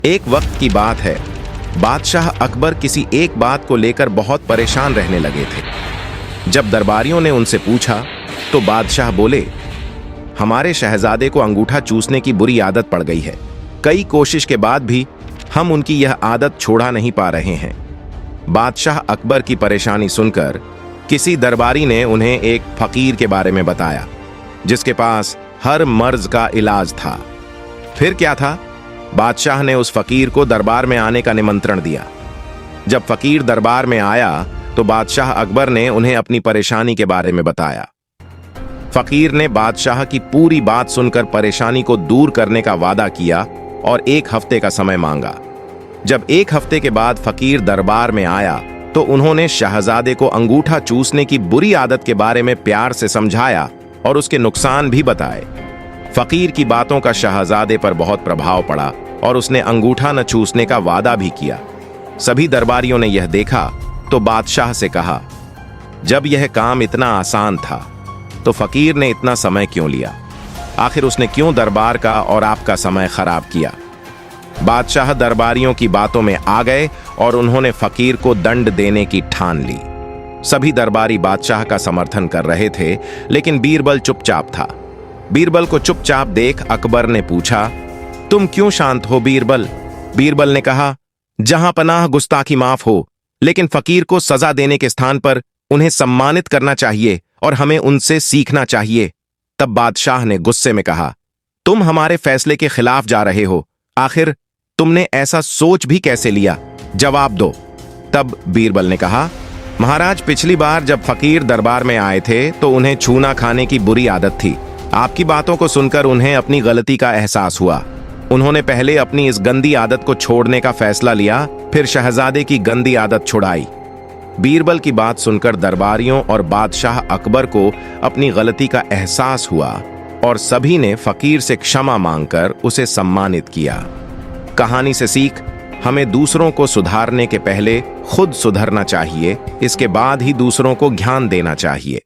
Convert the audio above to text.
एक वक्त की बात है, बादशाह अकबर किसी एक बात को लेकर बहुत परेशान रहने लगे थे। जब दरबारियों ने उनसे पूछा तो बादशाह बोले, हमारे शहजादे को अंगूठा चूसने की बुरी आदत पड़ गई है। कई कोशिश के बाद भी हम उनकी यह आदत छोड़ा नहीं पा रहे हैं। बादशाह अकबर की परेशानी सुनकर किसी दरबारी ने उन्हें एक फकीर के बारे में बताया, जिसके पास हर मर्ज का इलाज था। फिर क्या था, बादशाह ने उस फकीर को दरबार में आने का निमंत्रण दिया। जब फकीर दरबार में आया तो बादशाह अकबर ने उन्हें अपनी परेशानी के बारे में बताया। फकीर ने बादशाह की पूरी बात सुनकर परेशानी को दूर करने का वादा किया और 1 हफ्ते का समय मांगा। जब 1 हफ्ते के बाद फकीर दरबार में आया तो उन्होंने शहजादे को अंगूठा चूसने की बुरी आदत के बारे में प्यार से समझाया और उसके नुकसान भी बताए। फकीर की बातों का शहजादे पर बहुत प्रभाव पड़ा और उसने अंगूठा न चूसने का वादा भी किया। सभी दरबारियों ने यह देखा तो बादशाह से कहा, जब यह काम इतना आसान था तो फकीर ने इतना समय क्यों लिया? आखिर उसने क्यों दरबार का और आपका समय खराब किया? बादशाह दरबारियों की बातों में आ गए और उन्होंने फकीर को दंड देने की ठान ली। सभी दरबारी बादशाह का समर्थन कर रहे थे, लेकिन बीरबल चुपचाप था। बीरबल को चुपचाप देख अकबर ने पूछा, तुम क्यों शांत हो बीरबल? बीरबल ने कहा, जहां पनाह गुस्ताखी माफ हो, लेकिन फकीर को सजा देने के स्थान पर उन्हें सम्मानित करना चाहिए और हमें उनसे सीखना चाहिए। तब बादशाह ने गुस्से में कहा, तुम हमारे फैसले के खिलाफ जा रहे हो। आखिर तुमने ऐसा सोच भी कैसे लिया? जवाब दो। तब बीरबल ने कहा, महाराज, पिछली बार जब फकीर दरबार में आए थे तो उन्हें छूना खाने की बुरी आदत थी। आपकी बातों को सुनकर उन्हें अपनी गलती का एहसास हुआ। उन्होंने पहले अपनी इस गंदी आदत को छोड़ने का फैसला लिया, फिर शहजादे की गंदी आदत छुड़ाई। बीरबल की बात सुनकर दरबारियों और बादशाह अकबर को अपनी गलती का एहसास हुआ और सभी ने फकीर से क्षमा मांगकर उसे सम्मानित किया। कहानी से सीख, हमें दूसरों को सुधारने के पहले खुद सुधरना चाहिए, इसके बाद ही दूसरों को ज्ञान देना चाहिए।